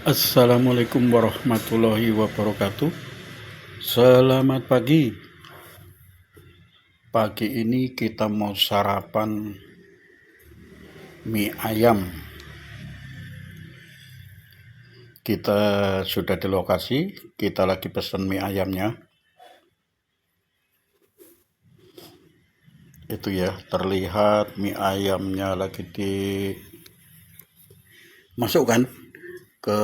Assalamualaikum warahmatullahi wabarakatuh. Selamat pagi. Pagi ini kita mau sarapan mie ayam. Kita sudah di lokasi, kita lagi pesan mie ayamnya. Itu ya, terlihat mie ayamnya lagi dimasukkan ke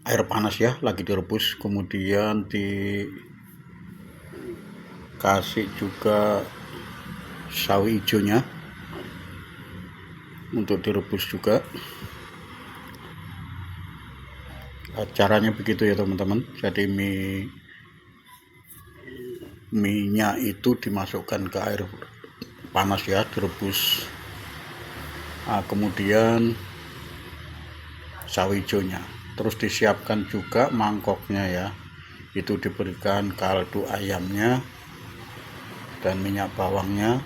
air panas ya, lagi direbus, kemudian dikasih juga sawi hijaunya untuk direbus juga. Caranya begitu ya teman-teman. Jadi minyak itu dimasukkan ke air panas ya, direbus. Kemudian sawi hijaunya, terus disiapkan juga mangkoknya ya, itu diberikan kaldu ayamnya dan minyak bawangnya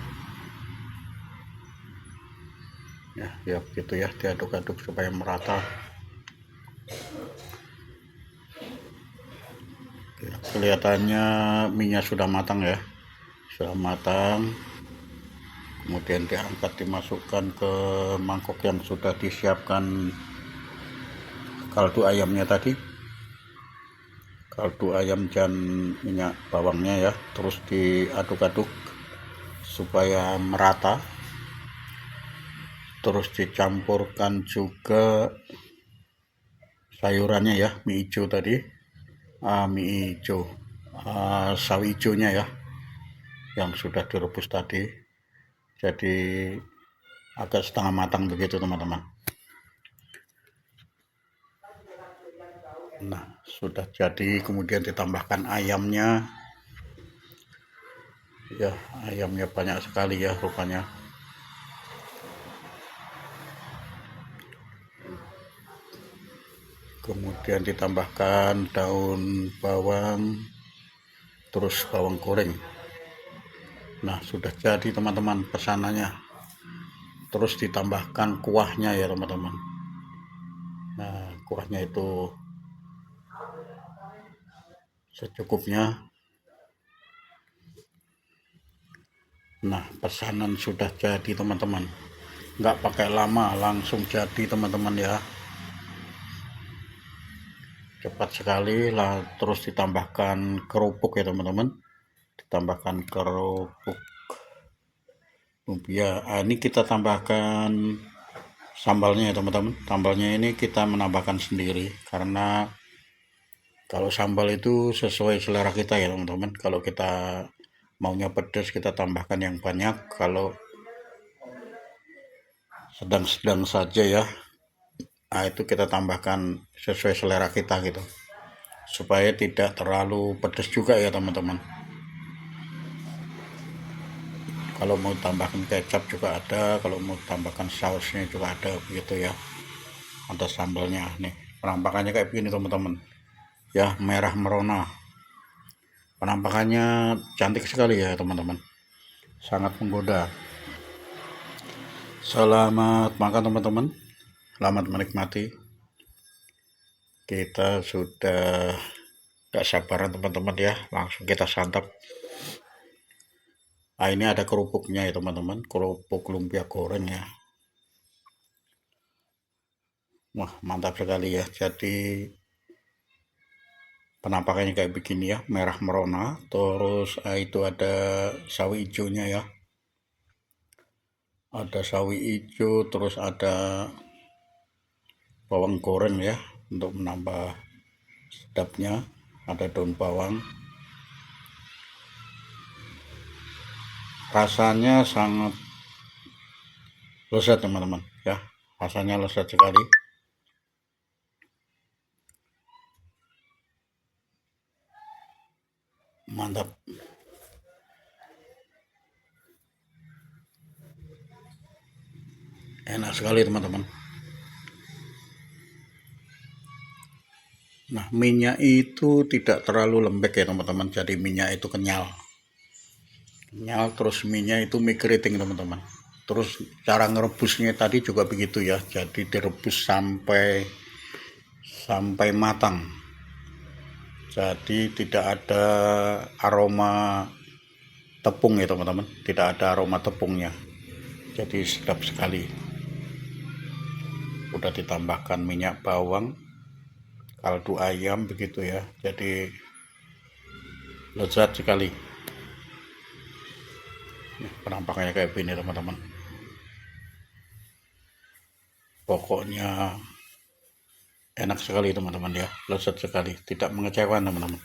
ya begitu ya, diaduk-aduk supaya merata. Kelihatannya minyak sudah matang ya, sudah matang. Kemudian diangkat, dimasukkan ke mangkok yang sudah disiapkan kaldu ayamnya tadi, kaldu ayam dan minyak bawangnya ya, terus diaduk-aduk supaya merata. Terus dicampurkan juga sayurannya ya, mie hijau tadi, mie hijau, sawi hijaunya ya, yang sudah direbus tadi. Jadi agak setengah matang begitu teman-teman. Nah, sudah jadi, kemudian ditambahkan ayamnya. Ya, ayamnya banyak sekali ya rupanya. Kemudian ditambahkan daun bawang, terus bawang goreng. Nah, sudah jadi teman-teman pesanannya. Terus ditambahkan kuahnya ya teman-teman. Nah, kuahnya itu secukupnya. Nah, pesanan sudah jadi teman-teman. Nggak pakai lama, langsung jadi teman-teman ya. Cepat sekali lah. Terus ditambahkan kerupuk ya teman-teman. Ditambahkan kerupuk lumpia. Ini kita tambahkan sambalnya ya teman-teman. Sambalnya ini kita menambahkan sendiri, karena kalau sambal itu sesuai selera kita ya teman-teman. Kalau kita maunya pedas, kita tambahkan yang banyak. Kalau sedang-sedang saja ya, itu kita tambahkan sesuai selera kita gitu, supaya tidak terlalu pedas juga ya teman-teman. Kalau mau tambahkan kecap juga ada, kalau mau tambahkan sausnya juga ada begitu ya. Ada sambalnya nih, penampakannya kayak begini teman-teman ya, merah merona. Penampakannya cantik sekali ya teman-teman, sangat menggoda. Selamat makan teman-teman, selamat menikmati. Kita sudah gak sabaran teman-teman ya, langsung kita santap. Ini ada kerupuknya ya teman-teman, kerupuk lumpia goreng ya. Wah, mantap sekali ya. Jadi penampakannya kayak begini ya, merah merona. Terus itu ada sawi hijaunya ya, ada sawi hijau, terus ada bawang goreng ya untuk menambah sedapnya, ada daun bawang. Rasanya sangat lezat teman-teman ya, rasanya lezat sekali. Mantap. Enak sekali teman-teman. Nah, minyak itu tidak terlalu lembek ya teman-teman, jadi minyak itu kenyal. Terus minyak itu mie keriting teman-teman. Terus cara ngerebusnya tadi juga begitu ya, jadi direbus sampai sampai matang. Jadi tidak ada aroma tepung ya teman-teman, tidak ada aroma tepungnya. Jadi sedap sekali. Udah ditambahkan minyak bawang, kaldu ayam begitu ya. Jadi lezat sekali. Penampakannya kayak gini teman-teman. Pokoknya enak sekali teman-teman ya, lezat sekali, tidak mengecewakan teman-teman.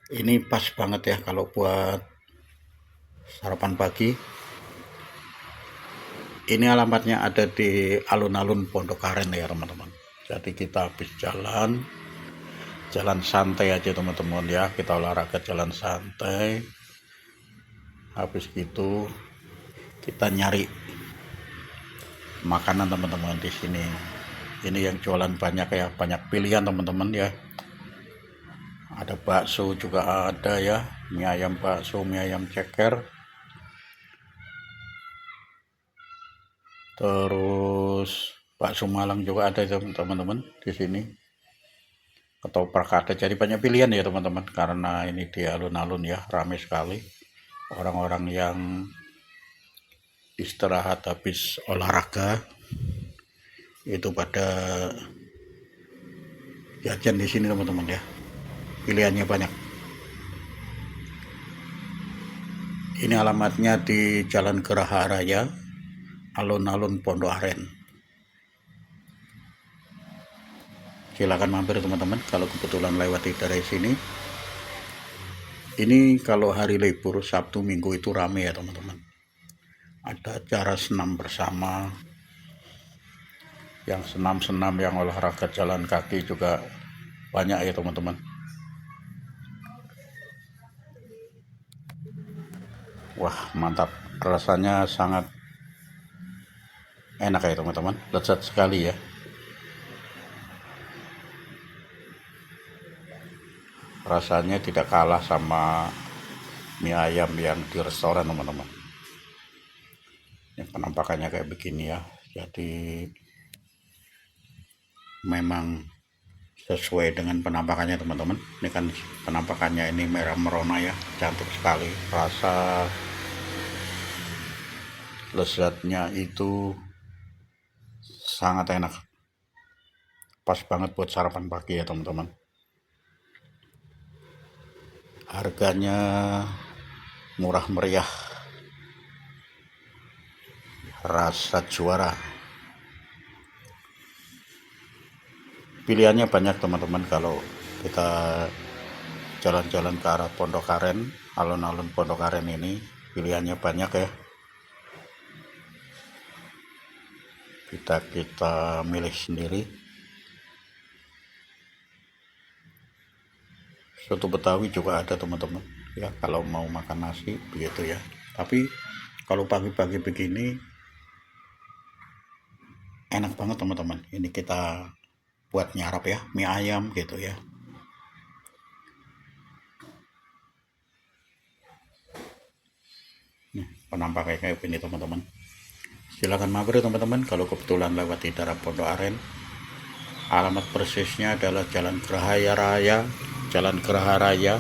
Ini pas banget ya kalau buat sarapan pagi. Ini alamatnya ada di alun-alun Pondok Aren ya teman-teman. Jadi kita habis jalan santai aja teman-teman ya, kita olahraga jalan santai. Habis itu kita nyari makanan teman-teman di sini. Ini yang jualan banyak ya, banyak pilihan teman-teman ya. Ada bakso juga ada ya, mie ayam bakso, mie ayam ceker. Terus bakso Malang juga ada teman-teman di sini. Ketoprak ada, jadi banyak pilihan ya teman-teman. Karena ini di alun-alun ya, ramai sekali. Orang-orang yang istirahat habis olahraga itu pada jajan di sini teman-teman ya. Pilihannya banyak. Ini alamatnya di Jalan Geraha Raya, alun-alun Pondok Aren. Silakan mampir teman-teman kalau kebetulan lewati dari sini. Ini kalau hari libur Sabtu Minggu itu rame ya teman-teman. Ada acara senam bersama, yang senam-senam, yang olahraga jalan kaki juga banyak ya teman-teman. Wah mantap, rasanya sangat enak ya teman-teman, lezat sekali ya. Rasanya tidak kalah sama mie ayam yang di restoran teman-teman. Ini penampakannya kayak begini ya, jadi memang sesuai dengan penampakannya teman-teman. Ini kan penampakannya ini merah merona ya, cantik sekali. Rasa lezatnya itu sangat enak, pas banget buat sarapan pagi ya teman-teman. Harganya murah meriah, rasa juara. Pilihannya banyak teman-teman kalau kita jalan-jalan ke arah Pondok Aren, alun-alun Pondok Aren ini pilihannya banyak ya. Kita milih sendiri. Soto Betawi juga ada teman-teman ya, kalau mau makan nasi begitu ya. Tapi kalau pagi-pagi begini enak banget teman-teman. Ini kita buat nyarap ya, mie ayam gitu ya. Nih, penampakannya kayak gini teman-teman. Silakan mampir teman-teman kalau kebetulan lewat di daerah Pondok Aren. Alamat persisnya adalah Jalan Geraha Raya,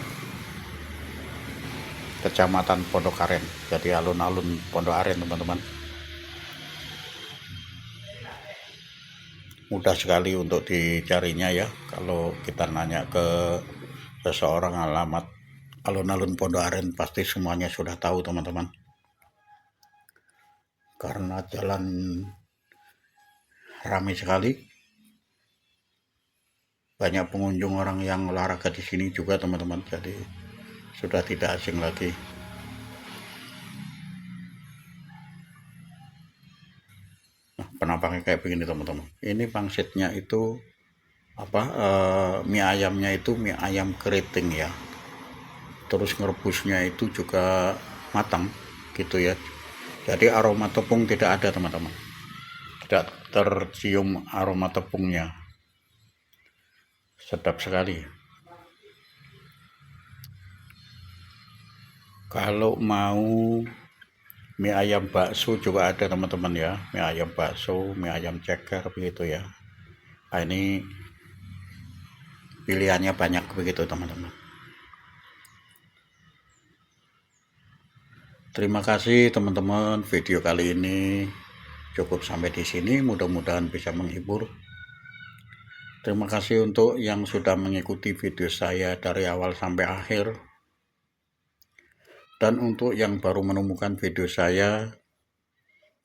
Kecamatan Pondok Aren. Jadi alun-alun Pondok Aren teman-teman. Mudah sekali untuk dicarinya ya. Kalau kita nanya ke seseorang alamat alun-alun Pondok Aren, pasti semuanya sudah tahu teman-teman. Karena jalan ramai sekali, banyak pengunjung orang yang olahraga di sini juga teman-teman. Jadi sudah tidak asing lagi. Nah, penampaknya kayak begini teman-teman. Ini pangsitnya itu mie ayamnya itu mie ayam keriting ya. Terus ngerebusnya itu juga matang gitu ya. Jadi aroma tepung tidak ada teman-teman. Tidak tercium aroma tepungnya. Sedap sekali. Kalau mau mie ayam bakso juga ada teman-teman ya, mie ayam bakso, mie ayam ceker begitu ya. Nah, ini pilihannya banyak begitu teman-teman. Terima kasih teman-teman, video kali ini cukup sampai di sini, mudah-mudahan bisa menghibur. Terima kasih untuk yang sudah mengikuti video saya dari awal sampai akhir. Dan untuk yang baru menemukan video saya,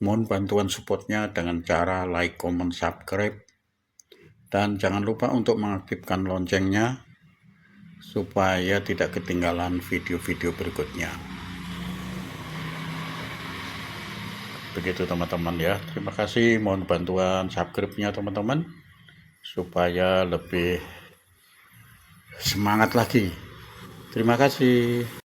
mohon bantuan supportnya dengan cara like, comment, subscribe. Dan jangan lupa untuk mengaktifkan loncengnya supaya tidak ketinggalan video-video berikutnya. Begitu teman-teman ya. Terima kasih, mohon bantuan subscribe-nya teman-teman supaya lebih semangat lagi. Terima kasih.